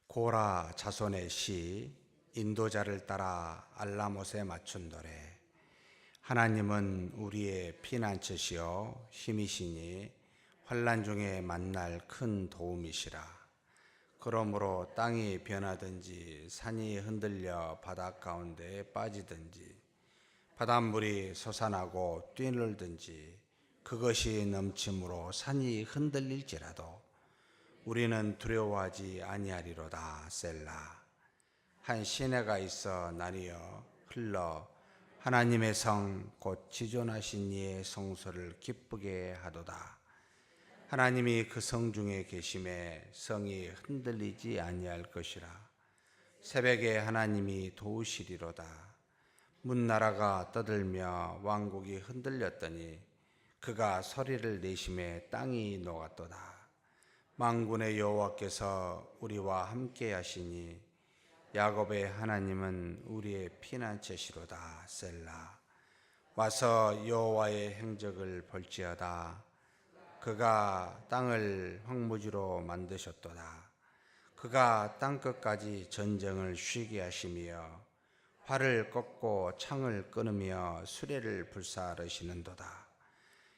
고라 자손의 시 인도자를 따라 알라못에 맞춘 노래. 하나님은 우리의 피난처시요 힘이시니 환난 중에 만날 큰 도움이시라. 그러므로 땅이 변하든지 산이 흔들려 바닷 가운데에 빠지든지 바닷물이 솟아나고 뛰놀든지 그것이 넘침으로 산이 흔들릴지라도 우리는 두려워하지 아니하리로다. 셀라. 한 시내가 있어 나뉘어 흘러 하나님의 성 곧 지존하신 이의 성소를 기쁘게 하도다. 하나님이 그 성 중에 계심에 성이 흔들리지 아니할 것이라. 새벽에 하나님이 도우시리로다. 문나라가 떠들며 왕국이 흔들렸더니 그가 소리를 내심에 땅이 녹았도다. 만군의 여호와께서 우리와 함께 하시니 야곱의 하나님은 우리의 피난처시로다. 셀라. 와서 여호와의 행적을 볼지어다. 그가 땅을 황무지로 만드셨도다. 그가 땅끝까지 전쟁을 쉬게 하시며 활을 꺾고 창을 끊으며 수레를 불사르시는도다.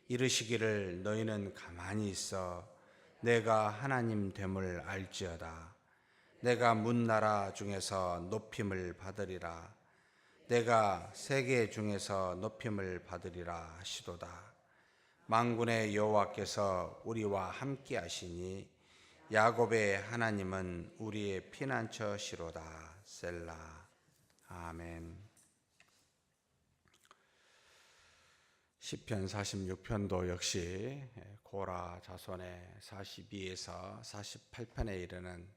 이르시기를 너희는 가만히 있어 내가 하나님 됨을 알지어다. 내가 문나라 중에서 높임을 받으리라. 내가 세계 중에서 높임을 받으리라 하시도다. 만군의 여호와께서 우리와 함께 하시니 야곱의 하나님은 우리의 피난처시로다. 셀라. 아멘. 시편 46편도 역시 고라 자손의 42에서 48편에 이르는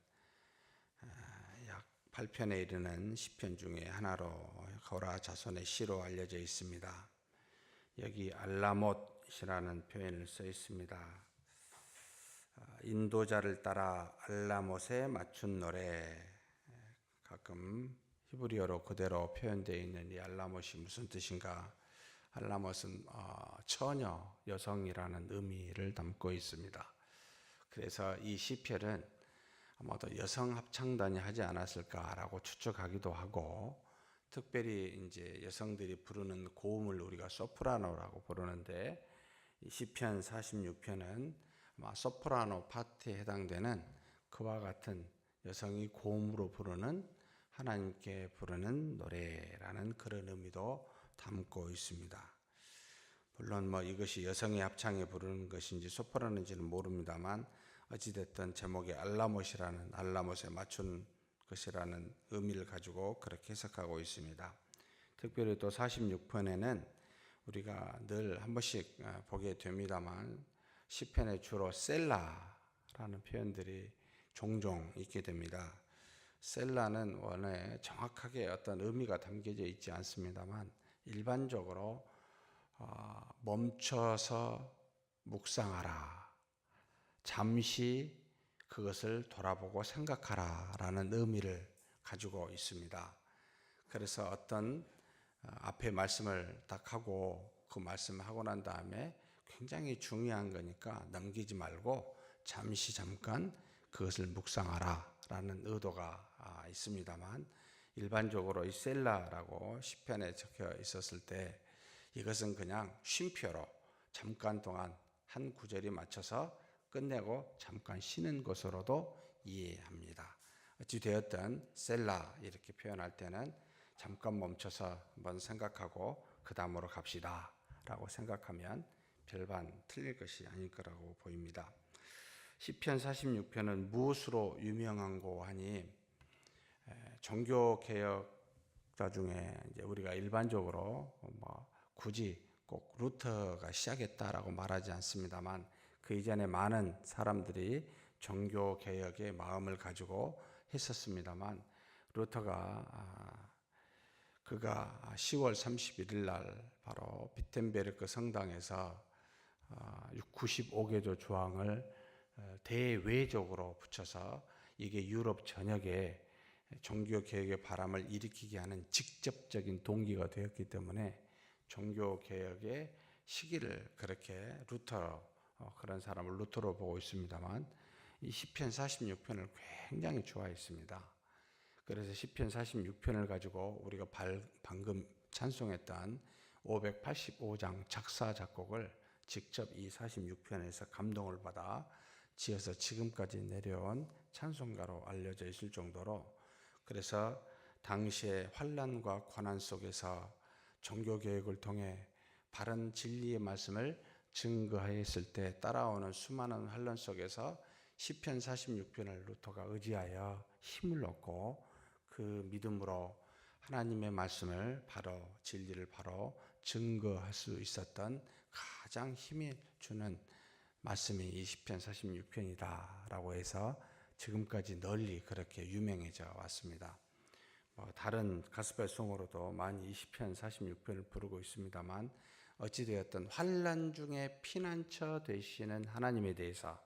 약 8편에 이르는 시편 중에 하나로 고라 자손의 시로 알려져 있습니다. 여기 알라못이라는 표현을 써 있습니다. 인도자를 따라 알라못에 맞춘 노래. 가끔 히브리어로 그대로 표현되어 있는 이 알라못이 무슨 뜻인가? 알라못은 처녀, 여성이라는 의미를 담고 있습니다. 그래서 이 시편은 아마도 여성 합창단이 하지 않았을까라고 추측하기도 하고, 특별히 이제 여성들이 부르는 고음을 우리가 소프라노라고 부르는데, 이 시편 46편은 아마 소프라노 파트에 해당되는 그와 같은 여성이 고음으로 부르는 하나님께 부르는 노래라는 그런 의미도 담고 있습니다. 물론 이것이 여성의 합창에 부르는 것인지 소프라노인지는 모릅니다만 어찌됐든 제목에 알라못이라는 알라못에 맞춘 것이라는 의미를 가지고 그렇게 해석하고 있습니다. 특별히 또 46편에는 우리가 늘 한 번씩 보게 됩니다만 시편에 주로 셀라라는 표현들이 종종 있게 됩니다. 셀라는 원래 정확하게 어떤 의미가 담겨져 있지 않습니다만 일반적으로 멈춰서 묵상하라, 잠시 그것을 돌아보고 생각하라 라는 의미를 가지고 있습니다. 그래서 어떤 앞에 말씀을 딱 하고 그 말씀을 하고 난 다음에 굉장히 중요한 거니까 넘기지 말고 잠깐 그것을 묵상하라 라는 의도가 있습니다만, 일반적으로 이 셀라라고 시편에 적혀 있었을 때 이것은 그냥 쉼표로 잠깐 동안 한 구절이 맞춰서 끝내고 잠깐 쉬는 것으로도 이해합니다. 어찌되었든 셀라 이렇게 표현할 때는 잠깐 멈춰서 한번 생각하고 그 다음으로 갑시다 라고 생각하면 별반 틀릴 것이 아닐 거라고 보입니다. 시편 46편은 무엇으로 유명한고 하니, 종교개혁자 중에 이제 우리가 일반적으로 굳이 꼭 루터가 시작했다라고 말하지 않습니다만 그 이전에 많은 사람들이 종교개혁의 마음을 가지고 했었습니다만, 루터가 그가 10월 31일 날 바로 비텐베르크 성당에서 95개조 조항을 대외적으로 붙여서 이게 유럽 전역에 종교개혁의 바람을 일으키게 하는 직접적인 동기가 되었기 때문에 종교개혁의 시기를 그렇게 루터로, 그런 사람을 루터로 보고 있습니다만, 이 시편 46편을 굉장히 좋아했습니다. 그래서 시편 46편을 가지고 우리가 방금 찬송했던 585장 작사 작곡을 직접 이 46편에서 감동을 받아 지어서 지금까지 내려온 찬송가로 알려져 있을 정도로, 그래서 당시의 환난과 고난 속에서 종교개혁을 통해 바른 진리의 말씀을 증거하였을 때 따라오는 수많은 환난 속에서 시편 46편을 루터가 의지하여 힘을 얻고 그 믿음으로 하나님의 말씀을 바로, 진리를 바로 증거할 수 있었던 가장 힘을 주는 말씀이 이 시편 46편이다 라고 해서 지금까지 널리 그렇게 유명해져 왔습니다. 다른 가스펠송으로도 많이 이 시편 46편을 부르고 있습니다만, 어찌되었든 환난 중에 피난처 되시는 하나님에 대해서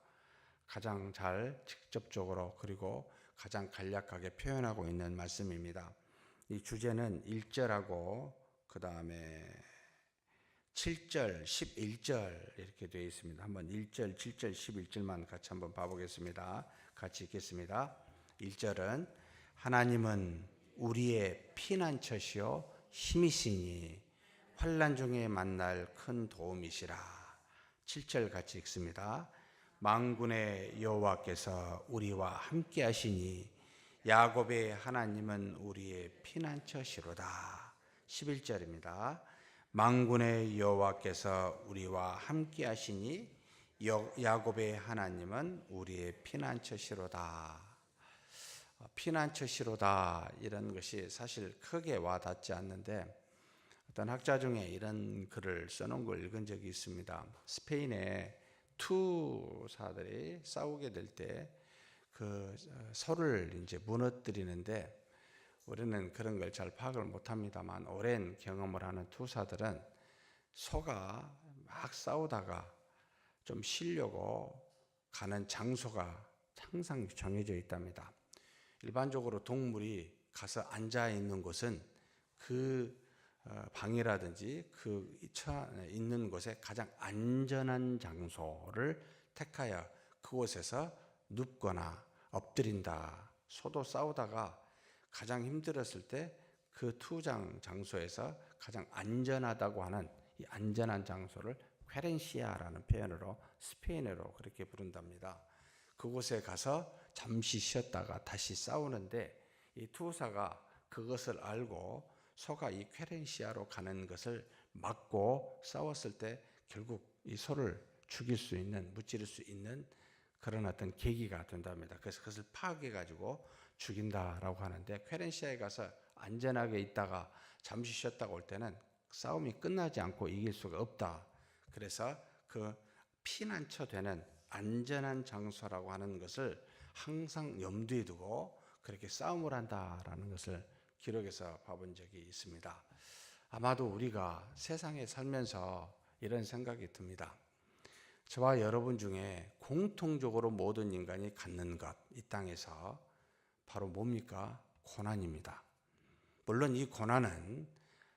가장 잘 직접적으로 그리고 가장 간략하게 표현하고 있는 말씀입니다. 이 주제는 1절하고 그 다음에 7절, 11절 이렇게 되어 있습니다. 한번 1절, 7절, 11절만 같이 한번 봐보겠습니다. 같이 읽겠습니다. 1절은 하나님은 우리의 피난처시요 힘이시니 환난 중에 만날 큰 도움이시라. 7절 같이 읽습니다. 만군의 여호와께서 우리와 함께 하시니 야곱의 하나님은 우리의 피난처시로다. 11절입니다. 만군의 여호와께서 우리와 함께 하시니 야곱의 하나님은 우리의 피난처시로다. 피난처시로다 이런 것이 사실 크게 와닿지 않는데, 어떤 학자 중에 이런 글을 써놓은 걸 읽은 적이 있습니다. 스페인의 투사들이 싸우게 될 때 그 소를 이제 무너뜨리는데, 우리는 그런 걸 잘 파악을 못합니다만 오랜 경험을 하는 투사들은 소가 막 싸우다가 좀 쉬려고 가는 장소가 항상 정해져 있답니다. 일반적으로 동물이 가서 앉아 있는 곳은 그 방이라든지 그 있는 곳에 가장 안전한 장소를 택하여 그곳에서 눕거나 엎드린다. 소도 싸우다가 가장 힘들었을 때 그 투장 장소에서 가장 안전하다고 하는 이 안전한 장소를 퀘렌시아라는 표현으로 스페인어로 그렇게 부른답니다. 그곳에 가서 잠시 쉬었다가 다시 싸우는데, 이 투사가 그것을 알고 소가 이 퀘렌시아로 가는 것을 막고 싸웠을 때 결국 이 소를 죽일 수 있는, 무찌를 수 있는 그런 어떤 계기가 된답니다. 그래서 그것을 파악해 가지고 죽인다라고 하는데, 퀘렌시아에 가서 안전하게 있다가 잠시 쉬었다가 올 때는 싸움이 끝나지 않고 이길 수가 없다. 그래서 그 피난처 되는 안전한 장소라고 하는 것을 항상 염두에 두고 그렇게 싸움을 한다라는 것을 기록해서 봐본 적이 있습니다. 아마도 우리가 세상에 살면서 이런 생각이 듭니다. 저와 여러분 중에 공통적으로 모든 인간이 갖는 것, 이 땅에서 바로 뭡니까? 고난입니다. 물론 이 고난은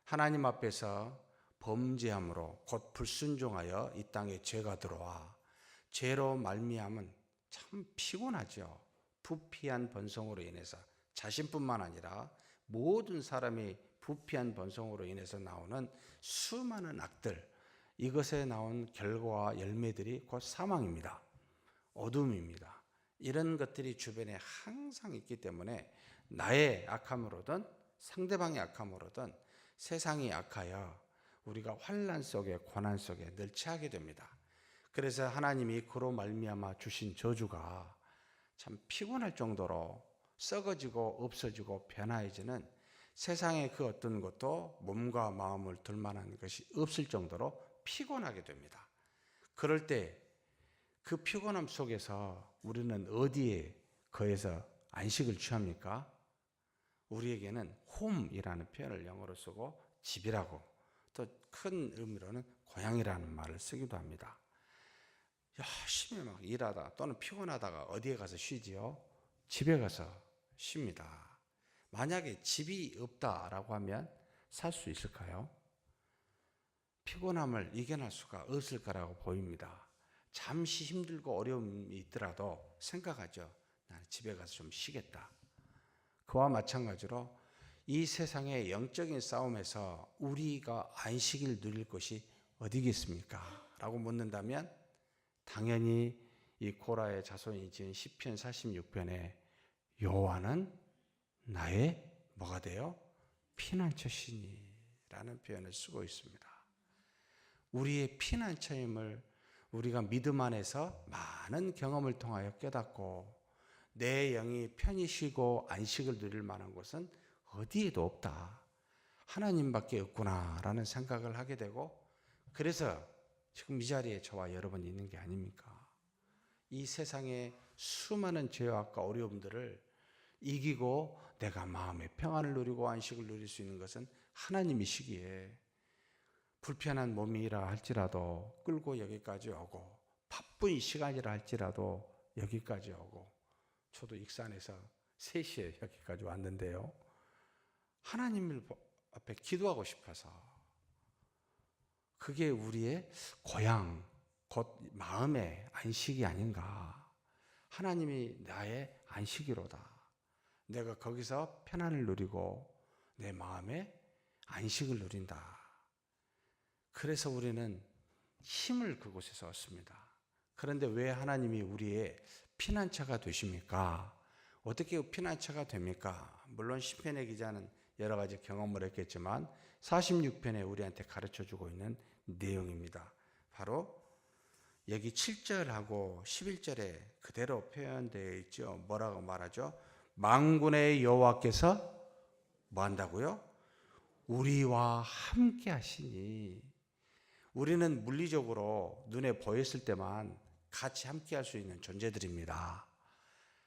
하나님 앞에서 범죄함으로 곧 불순종하여 이 땅에 죄가 들어와 죄로 말미암은 참 피곤하죠. 부패한 번성으로 인해서 자신뿐만 아니라 모든 사람이 부패한 번성으로 인해서 나오는 수많은 악들, 이것에 나온 결과와 열매들이 곧 사망입니다. 어둠입니다. 이런 것들이 주변에 항상 있기 때문에 나의 악함으로든 상대방의 악함으로든 세상이 악하여 우리가 환난 속에 고난 속에 늘 처하게 됩니다. 그래서 하나님이 그로 말미암아 주신 저주가 참 피곤할 정도로 썩어지고 없어지고 변화해지는, 세상의 그 어떤 것도 몸과 마음을 둘 만한 것이 없을 정도로 피곤하게 됩니다. 그럴 때 그 피곤함 속에서 우리는 어디에 거해서 안식을 취합니까? 우리에게는 홈이라는 표현을 영어로 쓰고 집이라고, 또 큰 의미로는 고향이라는 말을 쓰기도 합니다. 열심히 막 일하다 또는 피곤하다가 어디에 가서 쉬지요? 집에 가서 쉽니다. 만약에 집이 없다라고 하면 살 수 있을까요? 피곤함을 이겨낼 수가 없을 거라고 보입니다. 잠시 힘들고 어려움이 있더라도 생각하죠. 나는 집에 가서 좀 쉬겠다. 그와 마찬가지로 이 세상의 영적인 싸움에서 우리가 안식일 누릴 것이 어디겠습니까? 라고 묻는다면 당연히 이 고라의 자손이 지은 시편 46편에 여호와는 나의 뭐가 돼요? 피난처시니 라는 표현을 쓰고 있습니다. 우리의 피난처임을 우리가 믿음 안에서 많은 경험을 통하여 깨닫고 내 영이 편히 쉬고 안식을 누릴 만한 곳은 어디에도 없다. 하나님밖에 없구나라는 생각을 하게 되고, 그래서 지금 이 자리에 저와 여러분이 있는 게 아닙니까? 이 세상의 수많은 죄악과 어려움들을 이기고 내가 마음의 평안을 누리고 안식을 누릴 수 있는 것은 하나님이시기에 불편한 몸이라 할지라도 끌고 여기까지 오고 바쁜 시간이라 할지라도 여기까지 오고, 저도 익산에서 3시에 여기까지 왔는데요, 하나님 앞에 기도하고 싶어서, 그게 우리의 고향, 곧 마음의 안식이 아닌가. 하나님이 나의 안식이로다. 내가 거기서 편안을 누리고 내 마음의 안식을 누린다. 그래서 우리는 힘을 그곳에서 얻습니다. 그런데 왜 하나님이 우리의 피난처가 되십니까? 어떻게 피난처가 됩니까? 물론 시편의 기자는 여러 가지 경험을 했겠지만 46편에 우리한테 가르쳐주고 있는 내용입니다. 바로 여기 7절하고 11절에 그대로 표현되어 있죠. 뭐라고 말하죠? 만군의 여호와께서 뭐 한다고요? 우리와 함께 하시니. 우리는 물리적으로 눈에 보였을 때만 같이 함께 할 수 있는 존재들입니다.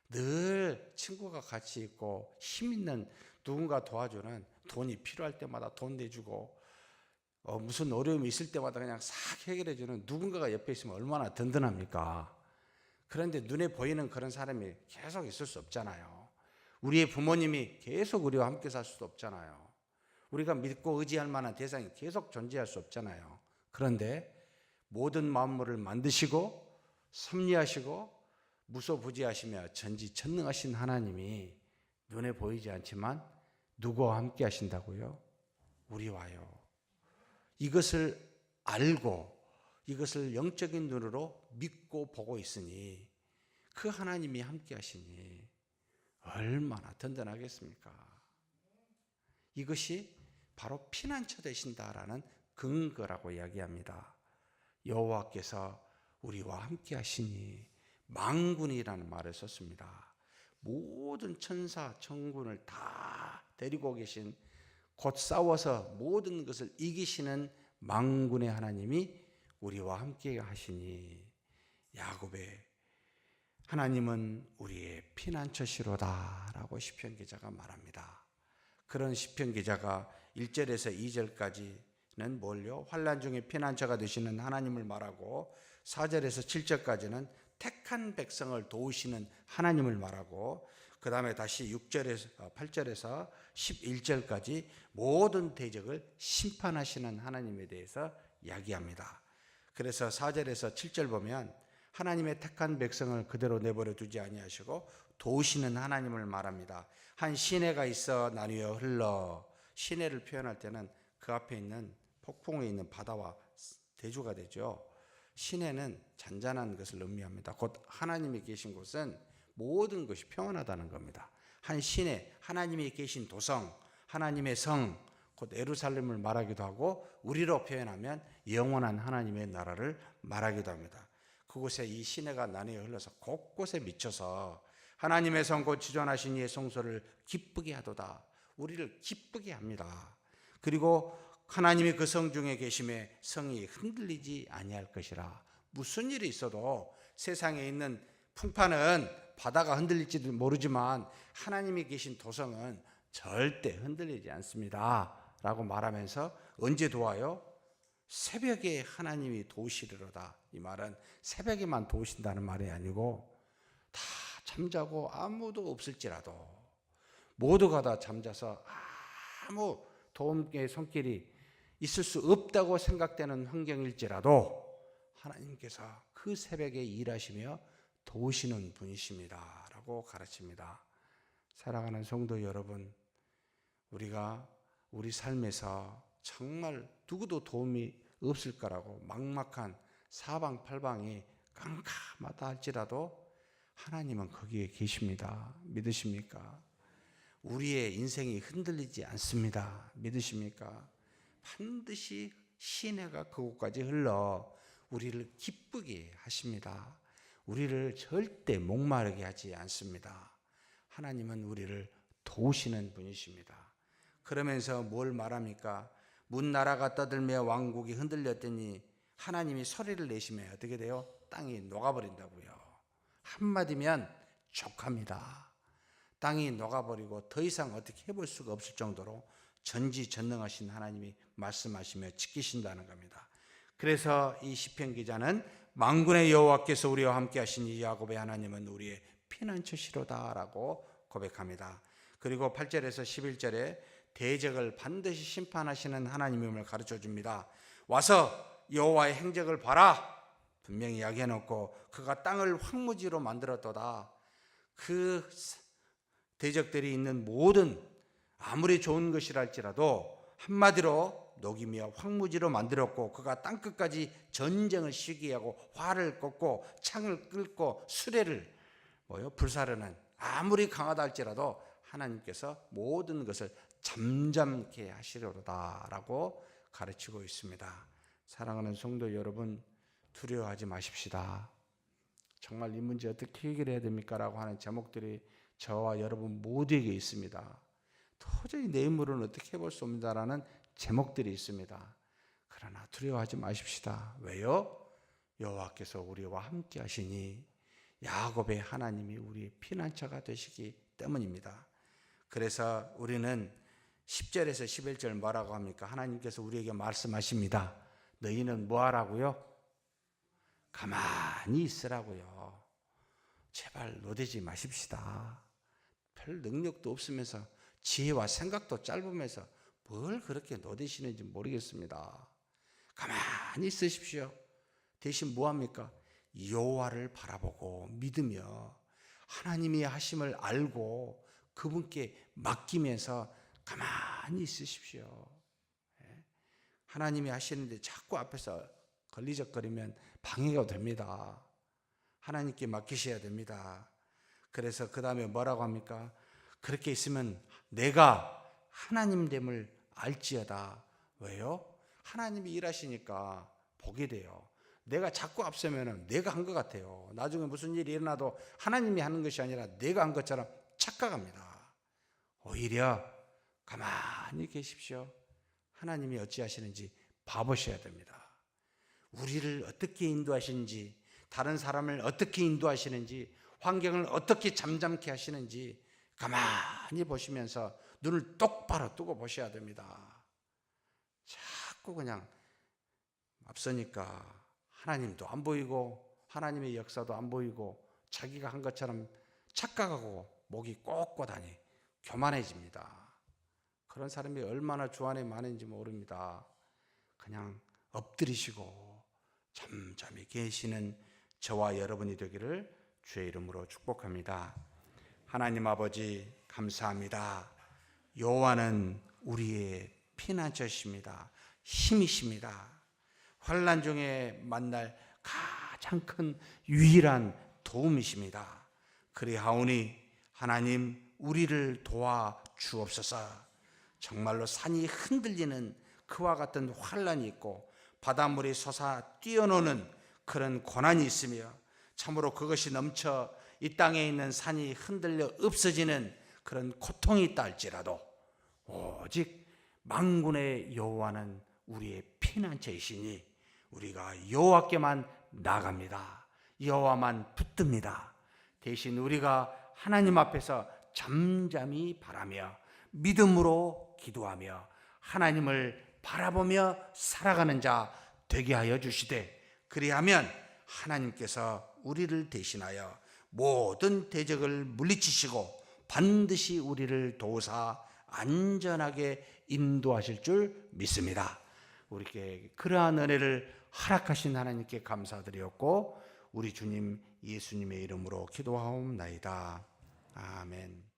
늘 친구가 같이 있고 힘 있는 누군가 도와주는, 돈이 필요할 때마다 돈 내주고 무슨 어려움이 있을 때마다 그냥 싹 해결해주는 누군가가 옆에 있으면 얼마나 든든합니까? 그런데 눈에 보이는 그런 사람이 계속 있을 수 없잖아요. 우리의 부모님이 계속 우리와 함께 살 수도 없잖아요. 우리가 믿고 의지할 만한 대상이 계속 존재할 수 없잖아요. 그런데 모든 만물을 만드시고 섭리하시고 무소부지하시며 전지전능하신 하나님이 눈에 보이지 않지만 누구와 함께 하신다고요? 우리와요. 이것을 알고 이것을 영적인 눈으로 믿고 보고 있으니 그 하나님이 함께 하시니 얼마나 든든하겠습니까? 이것이 바로 피난처 되신다라는 근거라고 이야기합니다. 여호와께서 우리와 함께 하시니, 만군이라는 말을 썼습니다. 모든 천사 천군을 다 데리고 계신, 곧 싸워서 모든 것을 이기시는 만군의 하나님이 우리와 함께 하시니, 야곱의 하나님은 우리의 피난처시로다 라고 시편 기자가 말합니다. 그런 시편 기자가 1절에서 2절까지는 뭘요? 환난 중에 피난처가 되시는 하나님을 말하고 4절에서 7절까지는 택한 백성을 도우시는 하나님을 말하고, 그 다음에 다시 8절에서 11절까지 모든 대적을 심판하시는 하나님에 대해서 이야기합니다. 그래서 4절에서 7절 보면 하나님의 택한 백성을 그대로 내버려 두지 아니하시고 도우시는 하나님을 말합니다. 한 시내가 있어 나뉘어 흘러. 시내를 표현할 때는 그 앞에 있는 폭풍에 있는 바다와 대조가 되죠. 시내는 잔잔한 것을 의미합니다. 곧 하나님이 계신 곳은 모든 것이 평안하다는 겁니다. 한 시내, 하나님이 계신 도성, 하나님의 성, 곧 예루살렘을 말하기도 하고, 우리로 표현하면 영원한 하나님의 나라를 말하기도 합니다. 그곳에 이 시내가 나뉘어 흘러서 곳곳에 미쳐서 하나님의 성 곧 지존하신 이의 성소를 기쁘게 하도다. 우리를 기쁘게 합니다. 그리고 하나님이 그 성 중에 계심에 성이 흔들리지 아니할 것이라. 무슨 일이 있어도 세상에 있는 풍파는 바다가 흔들릴지도 모르지만 하나님이 계신 도성은 절대 흔들리지 않습니다 라고 말하면서 언제 도와요? 새벽에 하나님이 도우시리로다. 이 말은 새벽에만 도우신다는 말이 아니고 다 잠자고 아무도 없을지라도, 모두가 다 잠자서 아무 도움의 손길이 있을 수 없다고 생각되는 환경일지라도 하나님께서 그 그 새벽에 일하시며 도우시는 분이십니다 라고 가르칩니다. 사랑하는 성도 여러분, 우리가 우리 삶에서 정말 누구도 도움이 없을 거라고 막막한 사방팔방이 깜깜하다 할지라도 하나님은 거기에 계십니다. 믿으십니까? 우리의 인생이 흔들리지 않습니다. 믿으십니까? 반드시 시내가 그곳까지 흘러 우리를 기쁘게 하십니다. 우리를 절대 목마르게 하지 않습니다. 하나님은 우리를 도우시는 분이십니다. 그러면서 뭘 말합니까? 문나라가 떠들며 왕국이 흔들렸더니 하나님이 소리를 내시면 어떻게 돼요? 땅이 녹아버린다고요. 한마디면 족합니다. 땅이 녹아버리고 더 이상 어떻게 해볼 수가 없을 정도로 전지전능하신 하나님이 말씀하시며 지키신다는 겁니다. 그래서 이 시편 기자는 만군의 여호와께서 우리와 함께 하시니 야곱의 하나님은 우리의 피난처시로다 라고 고백합니다. 그리고 8절에서 11절에 대적을 반드시 심판하시는 하나님임을 가르쳐 줍니다. 와서 여호와의 행적을 봐라. 분명히 이야기해놓고 그가 땅을 황무지로 만들었도다. 그 대적들이 있는 모든 아무리 좋은 것이라 할지라도 한마디로 녹이며 황무지로 만들었고 그가 땅끝까지 전쟁을 시기하고 활을 꺾고 창을 끌고 수레를 불사르는 아무리 강하다 할지라도 하나님께서 모든 것을 잠잠케 하시려다 라고 가르치고 있습니다. 사랑하는 성도 여러분, 두려워하지 마십시다. 정말 이 문제 어떻게 해결해야 됩니까? 라고 하는 제목들이 저와 여러분 모두에게 있습니다. 도저히 내 힘으로는 어떻게 해볼 수 없다라는 제목들이 있습니다. 그러나 두려워하지 마십시다. 왜요? 여호와께서 우리와 함께 하시니 야곱의 하나님이 우리의 피난처가 되시기 때문입니다. 그래서 우리는 10절에서 11절 뭐라고 합니까? 하나님께서 우리에게 말씀하십니다. 너희는 뭐 하라고요? 가만히 있으라고요. 제발 노대지 마십시다. 별 능력도 없으면서 지혜와 생각도 짧으면서 뭘 그렇게 노대시는지 모르겠습니다. 가만히 있으십시오. 대신 뭐합니까? 여호와를 바라보고 믿으며 하나님이 하심을 알고 그분께 맡기면서 가만히 있으십시오. 하나님이 하시는데 자꾸 앞에서 걸리적거리면 방해가 됩니다. 하나님께 맡기셔야 됩니다. 그래서 그 다음에 뭐라고 합니까? 그렇게 있으면 내가 하나님됨을 알지어다. 왜요? 하나님이 일하시니까 보게 돼요. 내가 자꾸 앞서면 내가 한 것 같아요. 나중에 무슨 일이 일어나도 하나님이 하는 것이 아니라 내가 한 것처럼 착각합니다. 오히려 가만히 계십시오. 하나님이 어찌하시는지 봐보셔야 됩니다. 우리를 어떻게 인도하시는지, 다른 사람을 어떻게 인도하시는지, 환경을 어떻게 잠잠케 하시는지 가만히 보시면서 눈을 똑바로 뜨고 보셔야 됩니다. 자꾸 그냥 앞서니까 하나님도 안 보이고 하나님의 역사도 안 보이고 자기가 한 것처럼 착각하고 목이 꼿꼿하니 교만해집니다. 그런 사람이 얼마나 주 안에 많은지 모릅니다. 그냥 엎드리시고 잠잠히 계시는 저와 여러분이 되기를 주의 이름으로 축복합니다. 하나님 아버지 감사합니다. 여호와는 우리의 피난처십니다. 힘이십니다. 환난 중에 만날 가장 큰 유일한 도움이십니다. 그리하오니 하나님 우리를 도와 주옵소서. 정말로 산이 흔들리는 그와 같은 환난이 있고 바닷물이 솟아 뛰어노는 그런 고난이 있으며 참으로 그것이 넘쳐 이 땅에 있는 산이 흔들려 없어지는 그런 고통이 있다 할지라도 오직 만군의 여호와는 우리의 피난처이시니 우리가 여호와께만 나갑니다. 여호와만 붙듭니다. 대신 우리가 하나님 앞에서 잠잠히 바라며 믿음으로 기도하며 하나님을 바라보며 살아가는 자 되게 하여 주시되 그리하면 하나님께서 우리를 대신하여 모든 대적을 물리치시고 반드시 우리를 도우사 안전하게 인도하실 줄 믿습니다. 우리에게 그러한 은혜를 허락하신 하나님께 감사드렸고 우리 주님 예수님의 이름으로 기도하옵나이다. 아멘.